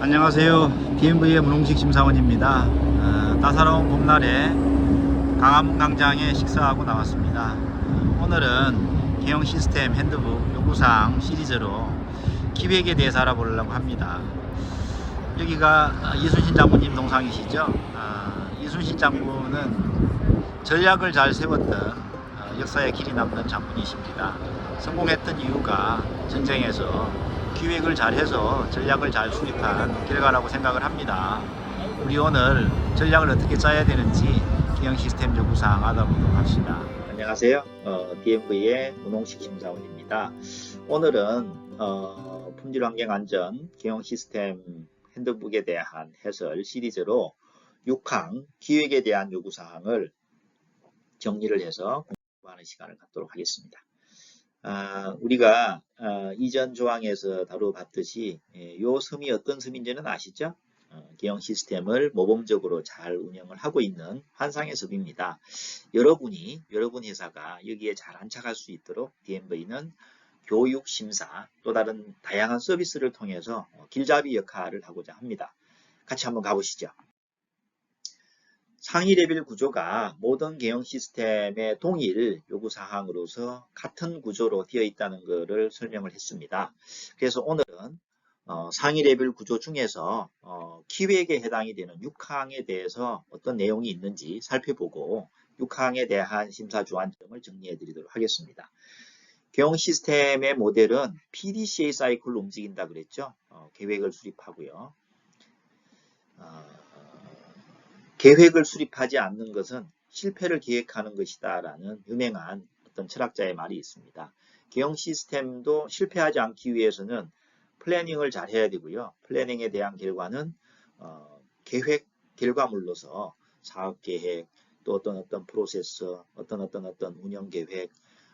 안녕하세요. DMV의 문홍식 심사원입니다. 따사로운 봄날에 강화문 광장에 식사하고 나왔습니다. 오늘은 개형 시스템 핸드북 요구사항 시리즈로 기획에 대해서 알아보려고 합니다. 여기가 이순신 장군님 동상이시죠. 이순신 장군은 전략을 잘 세웠던 역사에 길이 남는 장군이십니다. 성공했던 이유가 전쟁에서 기획을 잘해서 전략을 잘 수립한 결과라고 생각을 합니다. 우리 오늘 전략을 어떻게 짜야 되는지 기형 시스템 요구사항 알아보도록 합시다. 안녕하세요. DMV의 문홍식 심사원입니다. 오늘은 품질환경안전 기형 시스템 핸드북에 대한 해설 시리즈로 6항 기획에 대한 요구사항을 정리를 해서 공부하는 시간을 갖도록 하겠습니다. 우리가 이전 조항에서 다뤄봤듯이 이 섬이 어떤 섬인지는 아시죠? 기형 시스템을 모범적으로 잘 운영을 하고 있는 환상의 섬입니다. 여러분 회사가 여기에 잘 안착할 수 있도록 DMV는 교육, 심사, 또 다른 다양한 서비스를 통해서 길잡이 역할을 하고자 합니다. 같이 한번 가보시죠. 상위 레벨 구조가 모든 개형 시스템의 동일 요구사항으로서 같은 구조로 되어 있다는 것을 설명을 했습니다. 그래서 오늘은 상위 레벨 구조 중에서 기획에 해당이 되는 6항에 대해서 어떤 내용이 있는지 살펴보고 6항에 대한 심사 주안점을 정리해 드리도록 하겠습니다. 개형 시스템의 모델은 PDCA 사이클로 움직인다 그랬죠. 계획을 수립하고요. 계획을 수립하지 않는 것은 실패를 기획하는 것이다 라는 유명한 어떤 철학자의 말이 있습니다. 개형 시스템도 실패하지 않기 위해서는 플래닝을 잘 해야 되고요. 플래닝에 대한 결과는 계획 결과물로서 사업계획, 또 어떤 프로세스, 어떤 운영계획,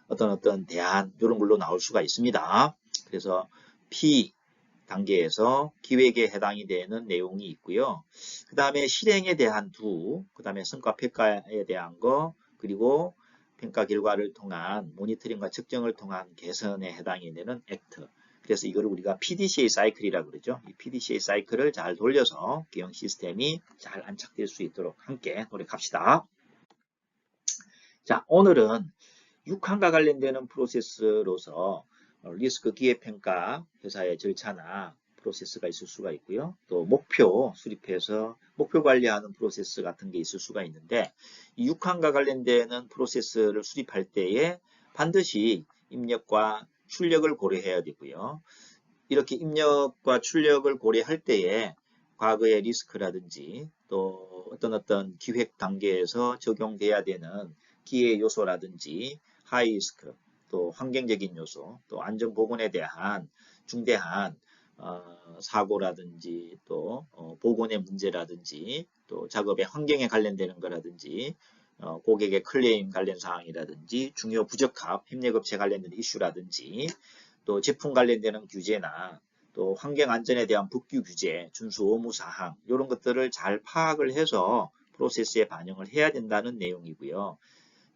어떤 대안 이런 걸로 나올 수가 있습니다. 그래서 P 단계에서 기획에 해당이 되는 내용이 있고요. 그 다음에 실행에 대한 그 다음에 성과 평가에 대한 거, 그리고 평가 결과를 통한 모니터링과 측정을 통한 개선에 해당이 되는 액트. 그래서 이거를 우리가 PDCA 사이클이라고 그러죠. 이 PDCA 사이클을 잘 돌려서 기형 시스템이 잘 안착될 수 있도록 함께 노력합시다. 자, 오늘은 6항과 관련되는 프로세스로서 리스크 기획평가 회사의 절차나 프로세스가 있을 수가 있고요. 또 목표 수립해서 목표 관리하는 프로세스 같은 게 있을 수가 있는데 이 6항과 관련되는 프로세스를 수립할 때에 반드시 입력과 출력을 고려해야 되고요. 이렇게 입력과 출력을 고려할 때에 과거의 리스크라든지 또 어떤 기획 단계에서 적용돼야 되는 기회 요소라든지 하이 리스크, 또 환경적인 요소, 또 안전보건에 대한 중대한 사고라든지 또 보건의 문제라든지 또 작업의 환경에 관련되는 거라든지 고객의 클레임 관련 사항이라든지 중요 부적합 협력업체 관련된 이슈라든지 또 제품 관련되는 규제나 또 환경안전에 대한 법규 규제, 준수 의무 사항 이런 것들을 잘 파악을 해서 프로세스에 반영을 해야 된다는 내용이고요.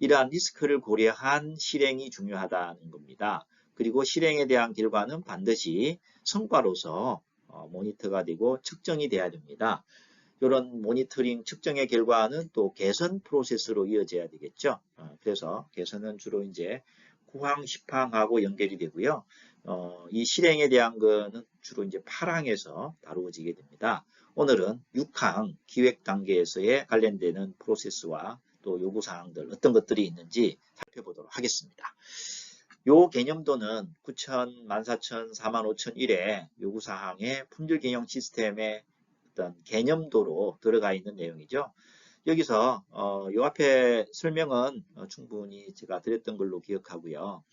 이러한 리스크를 고려한 실행이 중요하다는 겁니다. 그리고 실행에 대한 결과는 반드시 성과로서 모니터가 되고 측정이 돼야 됩니다. 이런 모니터링 측정의 결과는 또 개선 프로세스로 이어져야 되겠죠. 그래서 개선은 주로 이제 9항, 10항하고 연결이 되고요. 이 실행에 대한 거는 주로 이제 8항에서 다루어지게 됩니다. 오늘은 6항 기획 단계에서의 관련되는 프로세스와 또 요구사항들 어떤 것들이 있는지 살펴보도록 하겠습니다. 요 개념도는 9000, 14000, 45001의 요구사항의 품질 개형 시스템의 어떤 개념도로 들어가 있는 내용이죠. 여기서 요 앞에 설명은 충분히 제가 드렸던 걸로 기억하고요.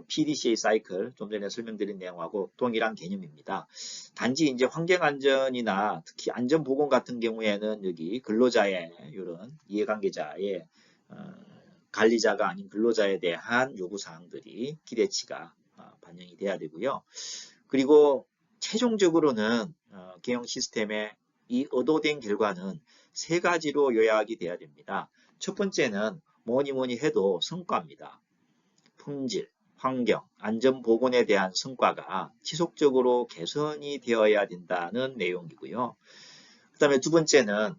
PDCA 사이클 좀 전에 설명드린 내용하고 동일한 개념입니다. 단지 이제 환경안전이나 특히 안전보건 같은 경우에는 여기 근로자의 이런 이해관계자의 관리자가 아닌 근로자에 대한 요구사항들이 기대치가 반영이 돼야 되고요. 그리고 최종적으로는 개형 시스템의 이 의도된 결과는 세 가지로 요약이 돼야 됩니다. 첫 번째는 뭐니 해도 성과입니다. 품질, 환경, 안전 보건에 대한 성과가 지속적으로 개선이 되어야 된다는 내용이고요. 그 다음에 두 번째는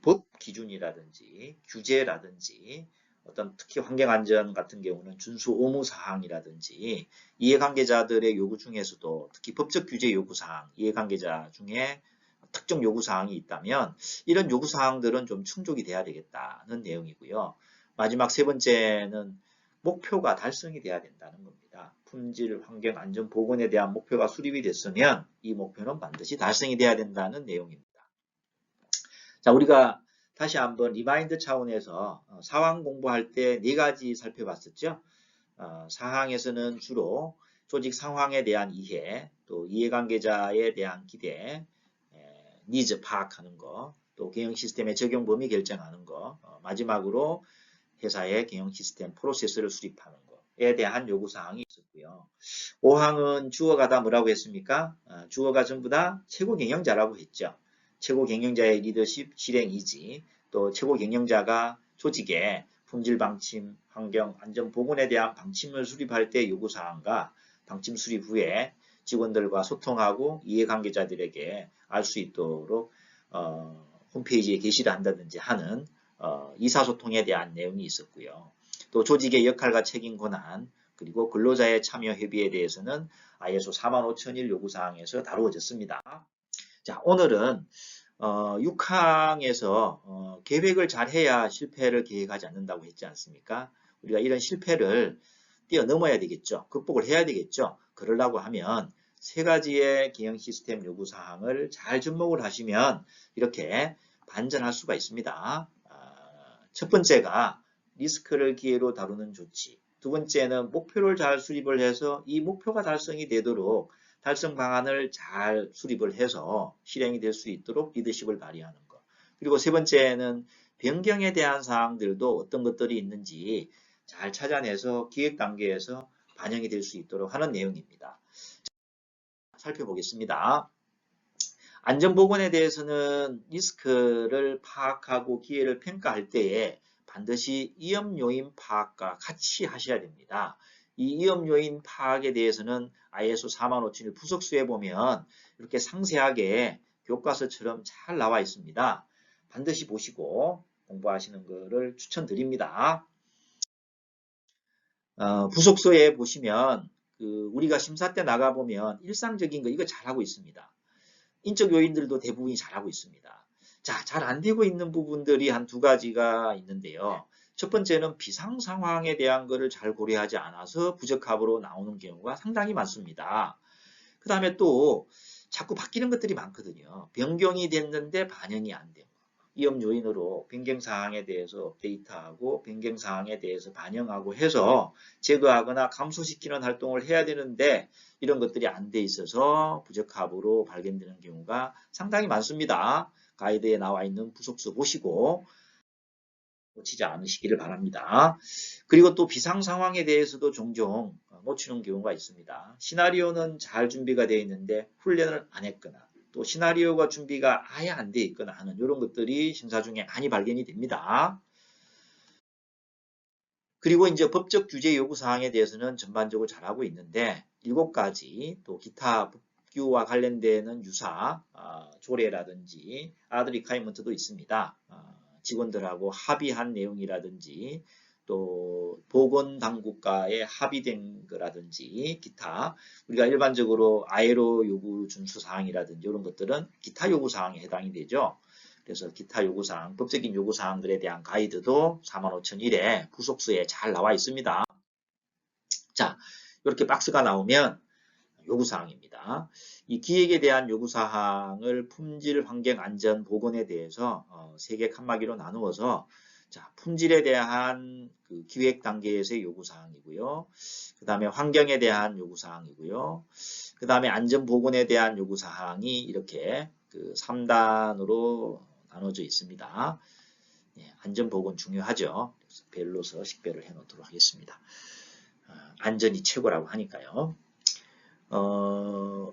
법 기준이라든지 규제라든지 어떤 특히 환경안전 같은 경우는 준수 의무 사항이라든지 이해관계자들의 요구 중에서도 특히 법적 규제 요구 사항, 이해관계자 중에 특정 요구 사항이 있다면 이런 요구 사항들은 좀 충족이 돼야 되겠다는 내용이고요. 마지막 세 번째는 목표가 달성이 돼야 된다는 겁니다. 품질, 환경, 안전, 보건에 대한 목표가 수립이 됐으면 이 목표는 반드시 달성이 돼야 된다는 내용입니다. 자, 우리가 다시 한번 리마인드 차원에서 사항 공부할 때 네 가지 살펴봤었죠. 사항에서는 주로 조직 상황에 대한 이해, 또 이해관계자에 대한 기대, 니즈 파악하는 거, 또 경영 시스템의 적용 범위 결정하는 거, 마지막으로 회사의 경영 시스템 프로세스를 수립하는 거에 대한 요구 사항이 있었고요. 5항은 주어가 다 뭐라고 했습니까? 주어가 전부 다 최고 경영자라고 했죠. 최고 경영자의 리더십, 실행 의지, 또 최고 경영자가 조직의 품질 방침, 환경, 안전, 보건에 대한 방침을 수립할 때 요구사항과 방침 수립 후에 직원들과 소통하고 이해관계자들에게 알 수 있도록 홈페이지에 게시를 한다든지 하는 의사소통에 대한 내용이 있었고요. 또 조직의 역할과 책임 권한, 그리고 근로자의 참여 협의에 대해서는 ISO 45001 요구사항에서 다루어졌습니다. 자, 오늘은 6항에서 계획을 잘 해야 실패를 계획하지 않는다고 했지 않습니까? 우리가 이런 실패를 뛰어넘어야 되겠죠. 극복을 해야 되겠죠. 그러려고 하면 세 가지의 경영 시스템 요구사항을 잘 접목을 하시면 이렇게 반전할 수가 있습니다. 첫 번째가 리스크를 기회로 다루는 조치. 두 번째는 목표를 잘 수립을 해서 이 목표가 달성이 되도록 달성 방안을 잘 수립을 해서 실행이 될 수 있도록 리더십을 발휘하는 것. 그리고 세 번째는 변경에 대한 사항들도 어떤 것들이 있는지 잘 찾아내서 기획 단계에서 반영이 될 수 있도록 하는 내용입니다. 살펴보겠습니다. 안전보건에 대해서는 리스크를 파악하고 기회를 평가할 때에 반드시 위험 요인 파악과 같이 하셔야 됩니다. 이 위험 요인 파악에 대해서는 ISO 45001 부속수에 보면 이렇게 상세하게 교과서처럼 잘 나와 있습니다. 반드시 보시고 공부하시는 것을 추천드립니다. 부속서에 보시면 우리가 심사 때 나가보면 일상적인 거 이거 잘하고 있습니다. 인적 요인들도 대부분이 잘하고 있습니다. 자, 잘 안 되고 있는 부분들이 한 두 가지가 있는데요. 첫 번째는 비상 상황에 대한 것을 잘 고려하지 않아서 부적합으로 나오는 경우가 상당히 많습니다. 그 다음에 또 자꾸 바뀌는 것들이 많거든요. 변경이 됐는데 반영이 안 되고 위험 요인으로 변경 사항에 대해서 업데이트하고 변경 사항에 대해서 반영하고 해서 제거하거나 감소시키는 활동을 해야 되는데 이런 것들이 안 돼 있어서 부적합으로 발견되는 경우가 상당히 많습니다. 가이드에 나와 있는 부속서 보시고 놓치지 않으시기를 바랍니다. 그리고 또 비상 상황에 대해서도 종종 놓치는 경우가 있습니다. 시나리오는 잘 준비가 되어 있는데 훈련을 안 했거나 또 시나리오가 준비가 아예 안 돼 있거나 하는 이런 것들이 심사 중에 많이 발견이 됩니다. 그리고 이제 법적 규제 요구 사항에 대해서는 전반적으로 잘하고 있는데 7가지 또 기타 법규와 관련되는 유사 조례라든지 아드 리카이먼트도 있습니다. 직원들하고 합의한 내용이라든지 또 보건당국과의 합의된 거라든지 기타 우리가 일반적으로 ILO 요구 준수사항이라든지 이런 것들은 기타 요구사항에 해당이 되죠. 그래서 기타 요구사항, 법적인 요구사항들에 대한 가이드도 45001에 부속서에 잘 나와 있습니다. 자, 이렇게 박스가 나오면 요구사항입니다. 이 기획에 대한 요구사항을 품질, 환경, 안전, 보건에 대해서 3개 칸막이로 나누어서 자, 품질에 대한 그 기획 단계에서의 요구사항이고요. 그 다음에 환경에 대한 요구사항이고요. 그 다음에 안전, 보건에 대한 요구사항이 이렇게 그 3단으로 나눠져 있습니다. 네, 안전, 보건 중요하죠. 그래서 별로서 식별을 해 놓도록 하겠습니다. 안전이 최고라고 하니까요.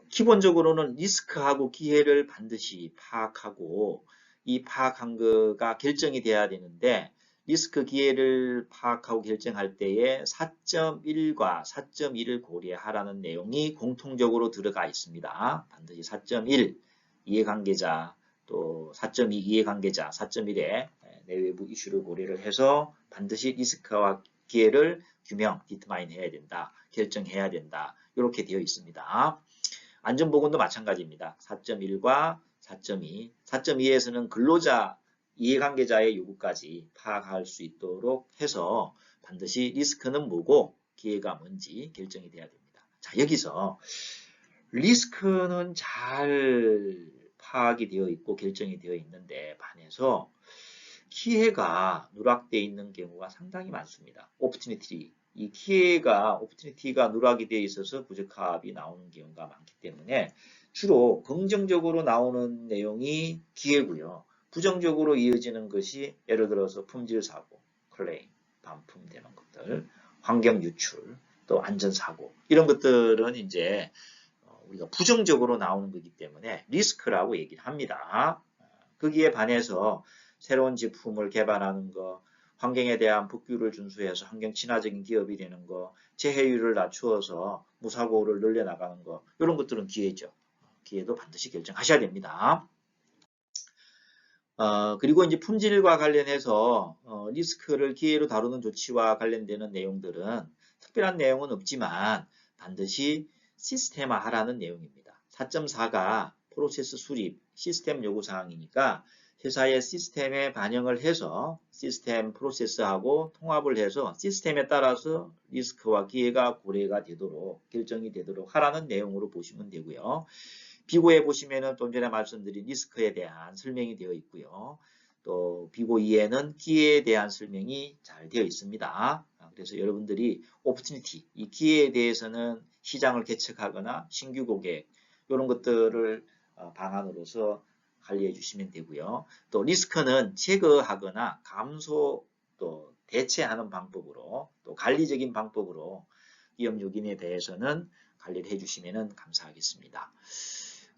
기본적으로는 리스크하고 기회를 반드시 파악하고 이 파악한 거가 결정이 돼야 되는데 리스크 기회를 파악하고 결정할 때에 4.1과 4.1을 고려하라는 내용이 공통적으로 들어가 있습니다. 반드시 4.1 이해관계자 또 4.2 이해관계자 4.1의 내외부 이슈를 고려를 해서 반드시 리스크와 기회를 규명, 디터마인 해야 된다. 결정해야 된다. 이렇게 되어 있습니다. 안전보건도 마찬가지입니다. 4.1과 4.2. 4.2에서는 근로자 이해관계자의 요구까지 파악할 수 있도록 해서 반드시 리스크는 뭐고 기회가 뭔지 결정이 돼야 됩니다. 자, 여기서 리스크는 잘 파악이 되어 있고 결정이 되어 있는데 반해서 기회가 누락되어 있는 경우가 상당히 많습니다. 오퍼튜니티. 이 기회가, 오퍼튜니티가 누락이 되어 있어서 부적합이 나오는 경우가 많기 때문에 주로 긍정적으로 나오는 내용이 기회고요. 부정적으로 이어지는 것이 예를 들어서 품질 사고, 클레임, 반품되는 것들, 환경 유출, 또 안전사고 이런 것들은 이제 우리가 부정적으로 나오는 거기 때문에 리스크라고 얘기를 합니다. 거기에 반해서 새로운 제품을 개발하는 거, 환경에 대한 법규를 준수해서 환경 친화적인 기업이 되는 거, 재해율을 낮추어서 무사고를 늘려나가는 거, 이런 것들은 기회죠. 기회도 반드시 결정하셔야 됩니다. 그리고 이제 품질과 관련해서 리스크를 기회로 다루는 조치와 관련되는 내용들은 특별한 내용은 없지만 반드시 시스템화하라는 내용입니다. 4.4가 프로세스 수립, 시스템 요구사항이니까 회사의 시스템에 반영을 해서 시스템 프로세스하고 통합을 해서 시스템에 따라서 리스크와 기회가 고려가 되도록 결정이 되도록 하라는 내용으로 보시면 되고요. 비고에 보시면은 좀 전에 말씀드린 리스크에 대한 설명이 되어 있고요. 또 비고 2에는 기회에 대한 설명이 잘 되어 있습니다. 그래서 여러분들이 오퍼튜니티, 이 기회에 대해서는 시장을 개척하거나 신규 고객 이런 것들을 방안으로서 관리해 주시면 되고요. 또 리스크는 제거하거나 감소 또 대체하는 방법으로 또 관리적인 방법으로 위험 요인에 대해서는 관리를 해주시면 감사하겠습니다.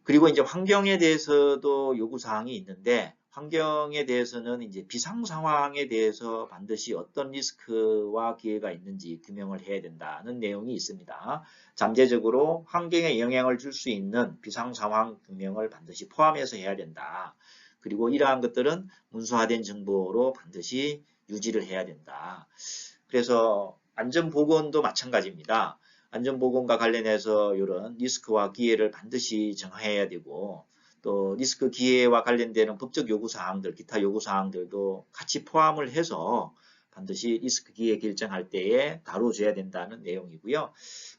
그리고 이제 환경에 대해서도 요구사항이 있는데 환경에 대해서는 이제 비상 상황에 대해서 반드시 어떤 리스크와 기회가 있는지 규명을 해야 된다는 내용이 있습니다. 잠재적으로 환경에 영향을 줄 수 있는 비상 상황 규명을 반드시 포함해서 해야 된다. 그리고 이러한 것들은 문서화된 정보로 반드시 유지를 해야 된다. 그래서 안전보건도 마찬가지입니다. 안전보건과 관련해서 이런 리스크와 기회를 반드시 정해야 되고 또 리스크 기회와 관련되는 법적 요구사항들, 기타 요구사항들도 같이 포함을 해서 반드시 리스크 기회 결정할 때에 다뤄줘야 된다는 내용이고요.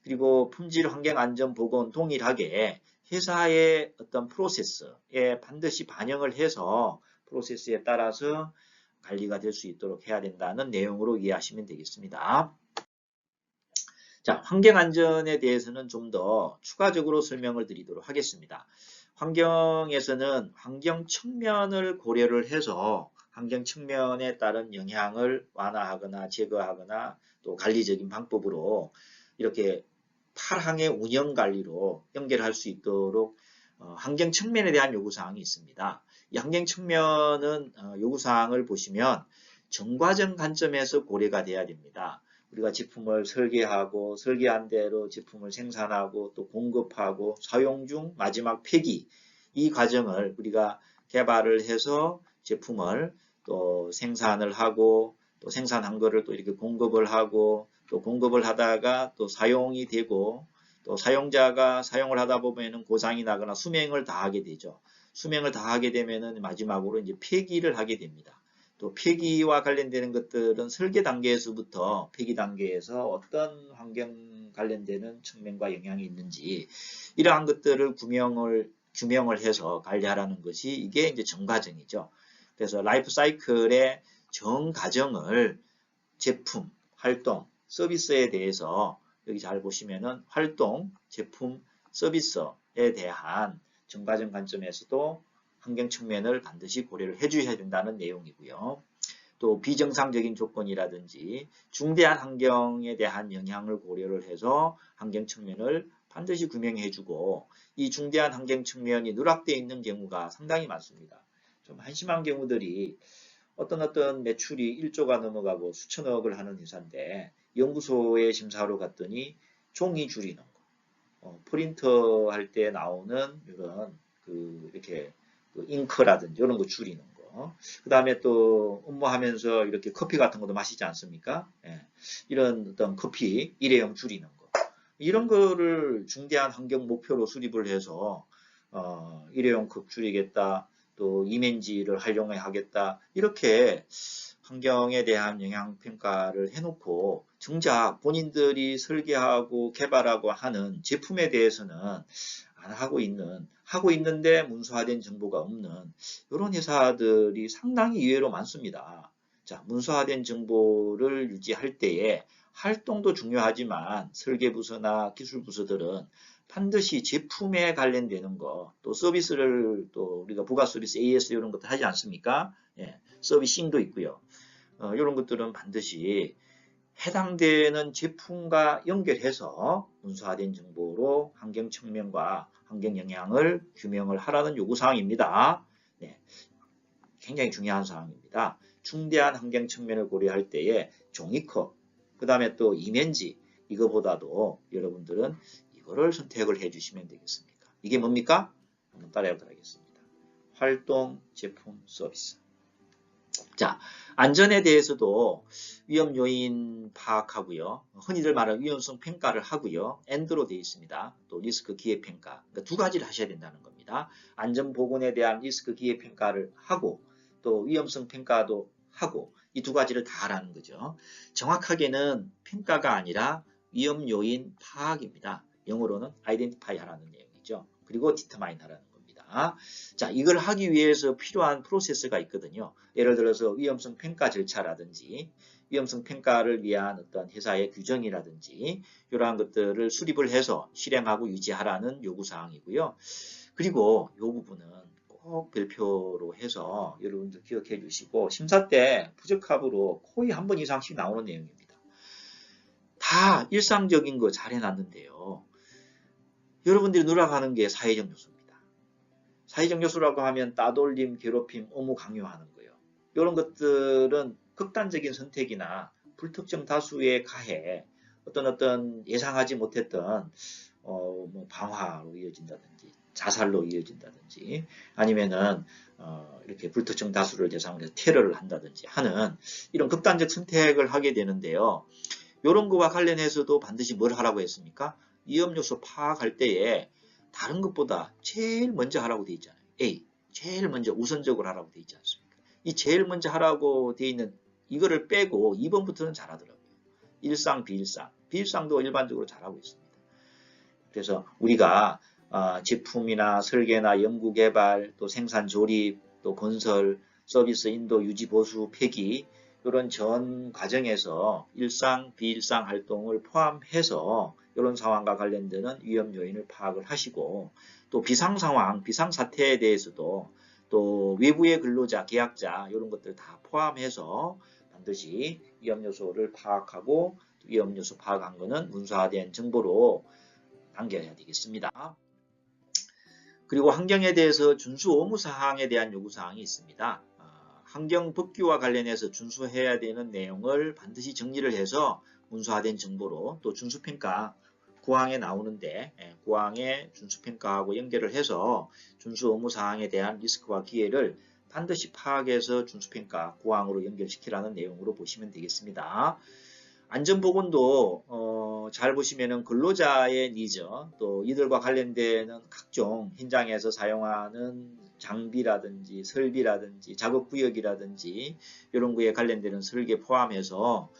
그리고 품질 환경 안전 보건 동일하게 회사의 어떤 프로세스에 반드시 반영을 해서 프로세스에 따라서 관리가 될 수 있도록 해야 된다는 내용으로 이해하시면 되겠습니다. 자, 환경 안전에 대해서는 좀 더 추가적으로 설명을 드리도록 하겠습니다. 환경에서는 환경 측면을 고려를 해서 환경 측면에 따른 영향을 완화하거나 제거하거나 또 관리적인 방법으로 이렇게 8항의 운영 관리로 연결할 수 있도록 환경 측면에 대한 요구사항이 있습니다. 이 환경 측면은 요구사항을 보시면 정과정 관점에서 고려가 돼야 됩니다. 우리가 제품을 설계하고 설계한 대로 제품을 생산하고 또 공급하고 사용 중 마지막 폐기 이 과정을 우리가 개발을 해서 제품을 또 생산을 하고 또 생산한 거를 또 이렇게 공급을 하고 또 공급을 하다가 또 사용이 되고 또 사용자가 사용을 하다 보면은 고장이 나거나 수명을 다하게 되죠. 수명을 다하게 되면은 마지막으로 이제 폐기를 하게 됩니다. 또 폐기와 관련되는 것들은 설계 단계에서부터 폐기 단계에서 어떤 환경 관련되는 측면과 영향이 있는지 이러한 것들을 규명을 해서 관리하라는 것이 이게 이제 정과정이죠. 그래서 라이프 사이클의 정과정을 제품, 활동, 서비스에 대해서 여기 잘 보시면은 활동, 제품, 서비스에 대한 정과정 관점에서도 환경 측면을 반드시 고려를 해주셔야 된다는 내용이고요. 또 비정상적인 조건이라든지 중대한 환경에 대한 영향을 고려를 해서 환경 측면을 반드시 규명해주고 이 중대한 환경 측면이 누락되어 있는 경우가 상당히 많습니다. 좀 한심한 경우들이 어떤 매출이 1조가 넘어가고 수천억을 하는 회사인데 연구소에 심사하러 갔더니 종이 줄이는 거, 프린터 할 때 나오는 이런 이렇게 잉크라든지 이런 거 줄이는 거. 그 다음에 또 업무하면서 이렇게 커피 같은 것도 마시지 않습니까? 예. 이런 어떤 커피 일회용 줄이는 거. 이런 거를 중대한 환경 목표로 수립을 해서 일회용 컵 줄이겠다. 또 이면지를 활용해 하겠다. 이렇게 환경에 대한 영향평가를 해놓고 정작 본인들이 설계하고 개발하고 하는 제품에 대해서는 안 하고 있는데 문서화된 정보가 없는 이런 회사들이 상당히 의외로 많습니다. 자, 문서화된 정보를 유지할 때에 활동도 중요하지만 설계부서나 기술부서들은 반드시 제품에 관련되는 거, 또 서비스를 또 우리가 부가 서비스 AS 이런 것도 하지 않습니까? 예, 서비싱도 있고요. 이런 것들은 반드시 해당되는 제품과 연결해서 문서화된 정보로 환경 측면과 환경 영향을 규명을 하라는 요구사항입니다. 네, 굉장히 중요한 사항입니다. 중대한 환경 측면을 고려할 때에 종이컵, 그 다음에 또 이면지, 이거보다도 여러분들은 이거를 선택을 해주시면 되겠습니다. 이게 뭡니까? 한번 따라해보도록 하겠습니다. 활동, 제품, 서비스. 자, 안전에 대해서도 위험 요인 파악하고요. 흔히들 말하는 위험성 평가를 하고요. AND로 되어 있습니다. 또 리스크 기회 평가. 그러니까 두 가지를 하셔야 된다는 겁니다. 안전 보건에 대한 리스크 기회 평가를 하고 또 위험성 평가도 하고 이 두 가지를 다 하라는 거죠. 정확하게는 평가가 아니라 위험 요인 파악입니다. 영어로는 identify 하라는 내용이죠. 그리고 determine 하라는 겁니다. 자, 이걸 하기 위해서 필요한 프로세스가 있거든요. 예를 들어서 위험성 평가 절차라든지 위험성 평가를 위한 어떤 회사의 규정이라든지 이러한 것들을 수립을 해서 실행하고 유지하라는 요구사항이고요. 그리고 이 부분은 꼭 별표로 해서 여러분들 기억해 주시고 심사 때 부적합으로 거의 한 번 이상씩 나오는 내용입니다. 다 일상적인 거 잘 해놨는데요. 여러분들이 누락하는 게 사회적 요소입니다. 사회적 요소라고 하면 따돌림, 괴롭힘, 의무 강요하는 거예요. 이런 것들은 극단적인 선택이나 불특정 다수에 가해 어떤 예상하지 못했던 뭐 방화로 이어진다든지 자살로 이어진다든지 아니면은 이렇게 불특정 다수를 대상으로 해서 테러를 한다든지 하는 이런 극단적 선택을 하게 되는데요. 이런 거와 관련해서도 반드시 뭘 하라고 했습니까? 위험 요소 파악할 때에 다른 것보다 제일 먼저 하라고 돼 있잖아요. A. 제일 먼저 우선적으로 하라고 돼 있지 않습니까? 이 제일 먼저 하라고 돼 있는 이거를 빼고 2번부터는 잘하더라고요. 일상, 비일상. 비일상도 일반적으로 잘하고 있습니다. 그래서 우리가 제품이나 설계나 연구개발, 또 생산 조립, 또 건설, 서비스 인도, 유지, 보수, 폐기 이런 전 과정에서 일상, 비일상 활동을 포함해서 이런 상황과 관련되는 위험 요인을 파악을 하시고 또 비상 상황, 비상 사태에 대해서도 또 외부의 근로자, 계약자 이런 것들 다 포함해서 반드시 위험 요소를 파악하고 위험 요소 파악한 거는 문서화된 정보로 남겨야 되겠습니다. 그리고 환경에 대해서 준수 의무사항에 대한 요구사항이 있습니다. 환경 법규와 관련해서 준수해야 되는 내용을 반드시 정리를 해서 문서화된 정보로 또 준수평가 9항에 나오는데 9항에 준수평가하고 연결을 해서 준수 의무사항에 대한 리스크와 기회를 반드시 파악해서 준수평가 9항으로 연결시키라는 내용으로 보시면 되겠습니다. 안전보건도 잘 보시면은 근로자의 니즈 또 이들과 관련되는 각종 현장에서 사용하는 장비라든지 설비라든지 작업구역이라든지 이런 거에 관련되는 설계 포함해서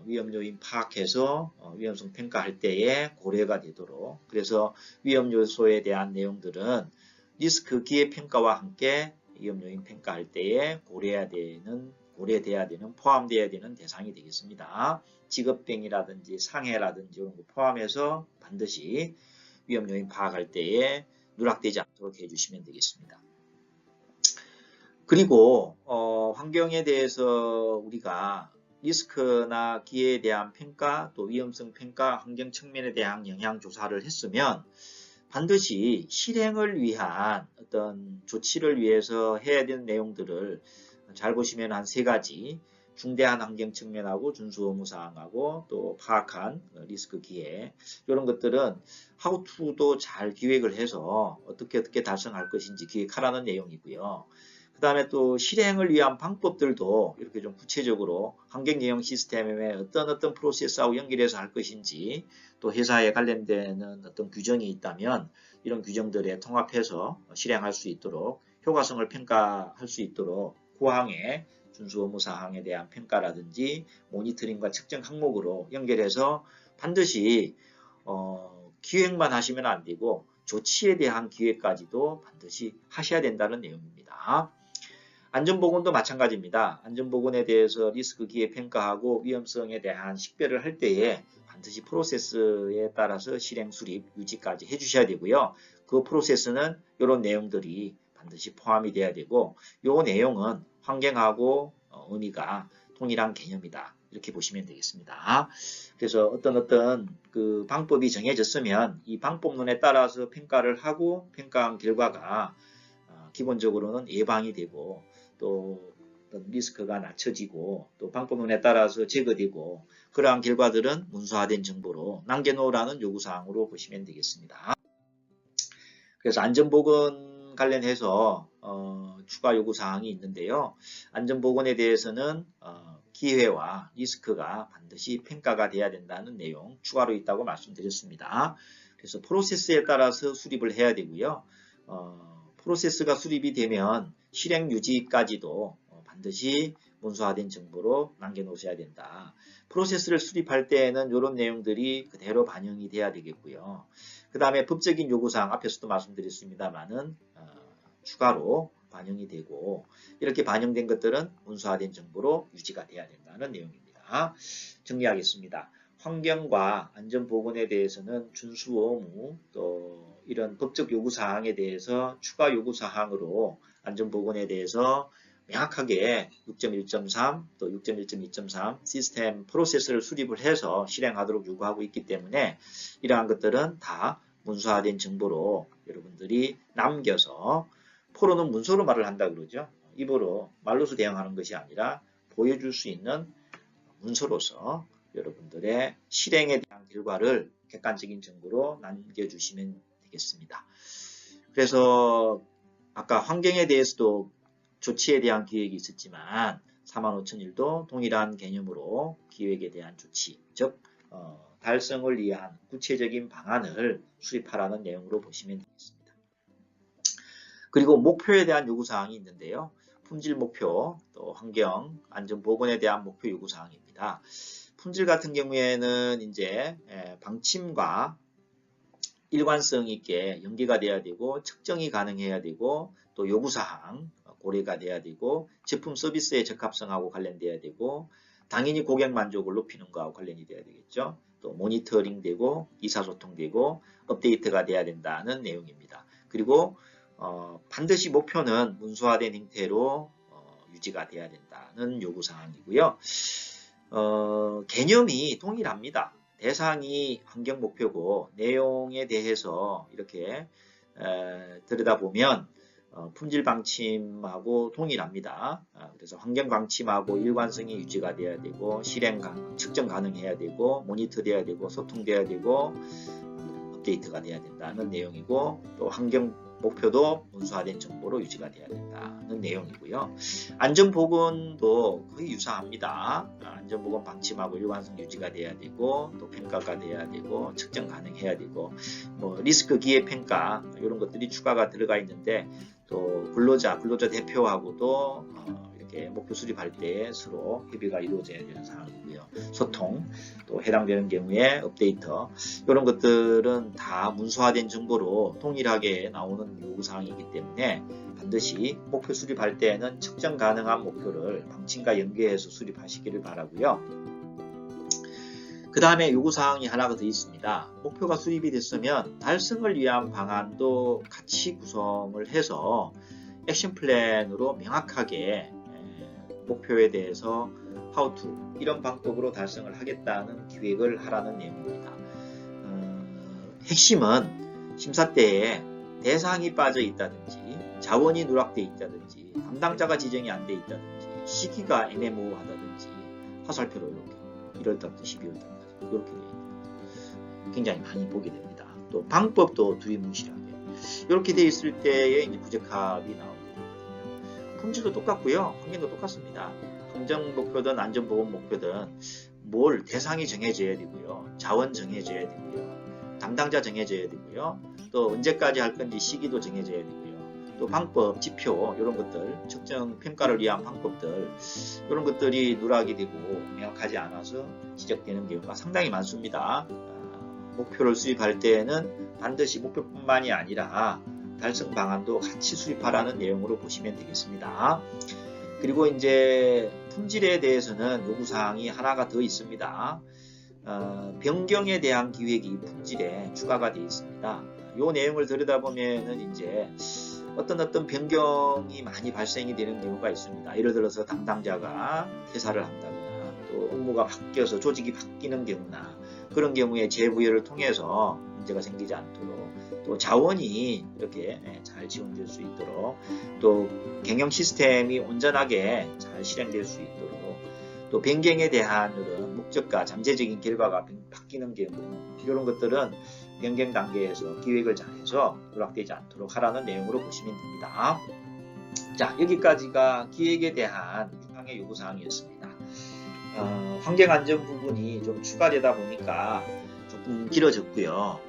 위험 요인 파악해서 위험성 평가할 때에 고려가 되도록 그래서 위험 요소에 대한 내용들은 리스크 기회 평가와 함께 위험 요인 평가할 때에 고려돼야 되는 포함되어야 되는 대상이 되겠습니다. 직업병이라든지 상해라든지 이런 거 포함해서 반드시 위험 요인 파악할 때에 누락되지 않도록 해주시면 되겠습니다. 그리고 환경에 대해서 우리가 리스크나 기회에 대한 평가, 또 위험성 평가, 환경 측면에 대한 영향 조사를 했으면 반드시 실행을 위한 어떤 조치를 위해서 해야 되는 내용들을 잘 보시면 한 세 가지 중대한 환경 측면하고 준수 의무 사항하고 또 파악한 리스크 기획 이런 것들은 how to도 잘 기획을 해서 어떻게 달성할 것인지 기획하라는 내용이고요. 그 다음에 또 실행을 위한 방법들도 이렇게 좀 구체적으로 환경 경영 시스템에 어떤 프로세스하고 연결해서 할 것인지 또 회사에 관련되는 어떤 규정이 있다면 이런 규정들에 통합해서 실행할 수 있도록 효과성을 평가할 수 있도록 구항에 준수 의무 사항에 대한 평가라든지 모니터링과 측정 항목으로 연결해서 반드시 기획만 하시면 안 되고 조치에 대한 기획까지도 반드시 하셔야 된다는 내용입니다. 안전보건도 마찬가지입니다. 안전보건에 대해서 리스크 기획 평가하고 위험성에 대한 식별을 할 때에 반드시 프로세스에 따라서 실행, 수립, 유지까지 해주셔야 되고요. 그 프로세스는 이런 내용들이 반드시 포함이 돼야 되고 이 내용은 환경하고 의미가 동일한 개념이다. 이렇게 보시면 되겠습니다. 그래서 어떤 그 방법이 정해졌으면 이 방법론에 따라서 평가를 하고 평가한 결과가 기본적으로는 예방이 되고 또 리스크가 낮춰지고 또 방법론에 따라서 제거되고 그러한 결과들은 문서화된 정보로 남겨놓으라는 요구사항으로 보시면 되겠습니다. 그래서 안전보건 관련해서 추가 요구사항이 있는데요. 안전보건에 대해서는 기회와 리스크가 반드시 평가가 돼야 된다는 내용 추가로 있다고 말씀드렸습니다. 그래서 프로세스에 따라서 수립을 해야 되고요. 프로세스가 수립이 되면 실행 유지까지도 반드시 문서화된 정보로 남겨놓으셔야 된다. 프로세스를 수립할 때에는 이런 내용들이 그대로 반영이 돼야 되겠고요. 그 다음에 법적인 요구사항 앞에서도 말씀드렸습니다만은 추가로 반영이 되고 이렇게 반영된 것들은 문서화된 정보로 유지가 돼야 된다는 내용입니다. 정리하겠습니다. 환경과 안전보건에 대해서는 준수 의무 또 이런 법적 요구사항에 대해서 추가 요구사항으로 안전보건에 대해서 명확하게 6.1.3 또 6.1.2.3 시스템 프로세스를 수립을 해서 실행하도록 요구하고 있기 때문에 이러한 것들은 다 문서화된 정보로 여러분들이 남겨서 포로는 문서로 말을 한다 그러죠. 입으로 말로서 대응하는 것이 아니라 보여줄 수 있는 문서로서 여러분들의 실행에 대한 결과를 객관적인 정보로 남겨주시면 되겠습니다. 그래서 아까 환경에 대해서도 조치에 대한 기획이 있었지만 45,001도 동일한 개념으로 기획에 대한 조치, 즉 달성을 위한 구체적인 방안을 수립하라는 내용으로 보시면 되겠습니다. 그리고 목표에 대한 요구사항이 있는데요. 품질 목표, 또 환경, 안전보건에 대한 목표 요구사항입니다. 품질 같은 경우에는 이제 방침과 일관성 있게 연계가 돼야 되고 측정이 가능해야 되고 또 요구사항 고려가 돼야 되고 제품 서비스의 적합성하고 관련돼야 되고 당연히 고객 만족을 높이는 거하고 관련이 돼야 되겠죠. 또 모니터링 되고 의사소통 되고 업데이트가 돼야 된다는 내용입니다. 그리고 반드시 목표는 문서화된 형태로 유지가 돼야 된다는 요구사항이고요. 개념이 동일합니다. 대상이 환경 목표고 내용에 대해서 이렇게 들여다보면 품질 방침하고 동일합니다. 그래서 환경 방침하고 일관성이 유지가 돼야 되고 실행 측정 가능해야 되고 모니터돼야 되고 소통돼야 되고 업데이트가 돼야 된다는 내용이고 또 환경 목표도 문서화된 정보로 유지가 돼야 된다는 내용이고요. 안전보건도 거의 유사합니다. 안전보건 방침하고 일관성 유지가 돼야 되고 또 평가가 돼야 되고 측정 가능해야 되고 뭐 리스크 기획 평가 이런 것들이 추가가 들어가 있는데 또 근로자 대표하고도 이렇게 목표 수립할 때 서로 협의가 이루어져야 되는 사항이고요. 소통, 또 해당되는 경우에 업데이트 이런 것들은 다 문서화된 정보로 동일하게 나오는 요구사항이기 때문에 반드시 목표 수립할 때에는 측정 가능한 목표를 방침과 연계해서 수립하시기를 바라고요. 그 다음에 요구사항이 하나가 더 있습니다. 목표가 수립이 됐으면 달성을 위한 방안도 같이 구성을 해서 액션 플랜으로 명확하게 목표에 대해서 how to 이런 방법으로 달성을 하겠다는 기획을 하라는 내용입니다. 핵심은 심사 때에 대상이 빠져 있다든지 자원이 누락되어 있다든지 담당자가 지정이 안 돼 있다든지 시기가 애매모호하다든지 화살표로 이렇게 1월달부터 12월달까지 이렇게 되어 있는 굉장히 많이 보게 됩니다. 또 방법도 두리뭉실하게 이렇게 되어 있을 때에 이제 부적합이 나오게 되거든요. 품질도 똑같고요. 환경도 똑같습니다. 긍정 목표든 안전보건 목표든 뭘 대상이 정해져야 되고요. 자원 정해져야 되고요. 담당자 정해져야 되고요. 또 언제까지 할 건지 시기도 정해져야 되고요. 또 방법, 지표 이런 것들, 측정 평가를 위한 방법들 이런 것들이 누락이 되고 명확하지 않아서 지적되는 경우가 상당히 많습니다. 목표를 수립할 때에는 반드시 목표뿐만이 아니라 달성 방안도 같이 수립하라는 내용으로 보시면 되겠습니다. 그리고 이제 품질에 대해서는 요구사항이 하나가 더 있습니다. 변경에 대한 기획이 품질에 추가가 되어 있습니다. 이 내용을 들여다보면은 이제 어떤 변경이 많이 발생이 되는 경우가 있습니다. 예를 들어서 담당자가 퇴사를 한다거나 또 업무가 바뀌어서 조직이 바뀌는 경우나 그런 경우에 재부여를 통해서 문제가 생기지 않도록 또 자원이 이렇게 잘 지원될 수 있도록 또 경영 시스템이 온전하게 잘 실행될 수 있도록 또 변경에 대한 이런 목적과 잠재적인 결과가 바뀌는 경우 이런 것들은 변경 단계에서 기획을 잘해서 누락되지 않도록 하라는 내용으로 보시면 됩니다. 자, 여기까지가 기획에 대한 6항의 요구사항이었습니다. 환경안전 부분이 좀 추가되다 보니까 조금 길어졌고요.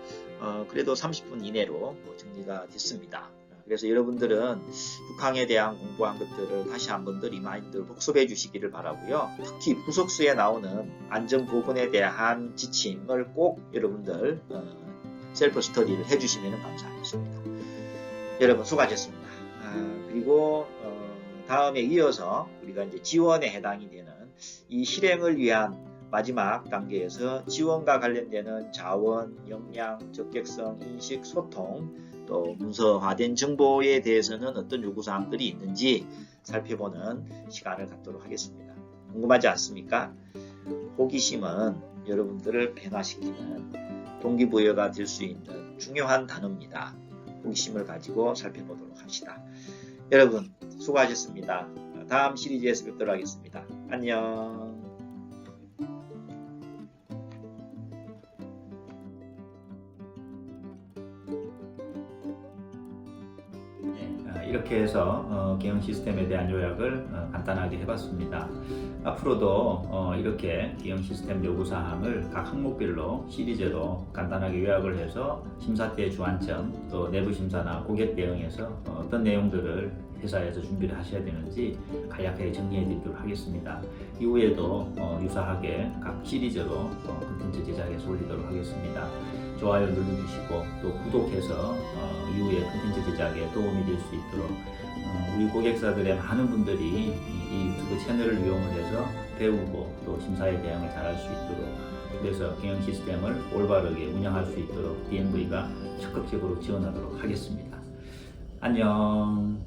그래도 30분 이내로 정리가 됐습니다. 그래서 여러분들은 6항에 대한 공부한 것들을 다시 한 번 더 리마인드 복습해 주시기를 바라고요. 특히 부속수에 나오는 안전보건에 대한 지침을 꼭 여러분들 셀프 스터디를 해주시면 감사하겠습니다. 여러분 수고하셨습니다. 그리고 다음에 이어서 우리가 이제 지원에 해당이 되는 이 실행을 위한 마지막 단계에서 지원과 관련되는 자원, 역량, 적격성, 인식, 소통, 또 문서화된 정보에 대해서는 어떤 요구사항들이 있는지 살펴보는 시간을 갖도록 하겠습니다. 궁금하지 않습니까? 호기심은 여러분들을 변화시키는 동기부여가 될 수 있는 중요한 단어입니다. 호기심을 가지고 살펴보도록 합시다. 여러분 수고하셨습니다. 다음 시리즈에서 뵙도록 하겠습니다. 안녕. 이렇게 해서 경영 시스템에 대한 요약을 간단하게 해봤습니다. 앞으로도 이렇게 경영 시스템 요구사항을 각 항목별로 시리즈로 간단하게 요약을 해서 심사 때 주안점 또 내부 심사나 고객 대응에서 어떤 내용들을 회사에서 준비를 하셔야 되는지 간략하게 정리해 드리도록 하겠습니다. 이후에도 유사하게 각 시리즈로 콘텐츠 제작해서 올리도록 하겠습니다. 좋아요 눌러주시고 또 구독해서 이후에 콘텐츠 제작에 도움이 될 수 있도록 우리 고객사들의 많은 분들이 이 유튜브 채널을 이용을 해서 배우고 또 심사에 대응을 잘할 수 있도록 그래서 경영 시스템을 올바르게 운영할 수 있도록 DMV가 적극적으로 지원하도록 하겠습니다. 안녕.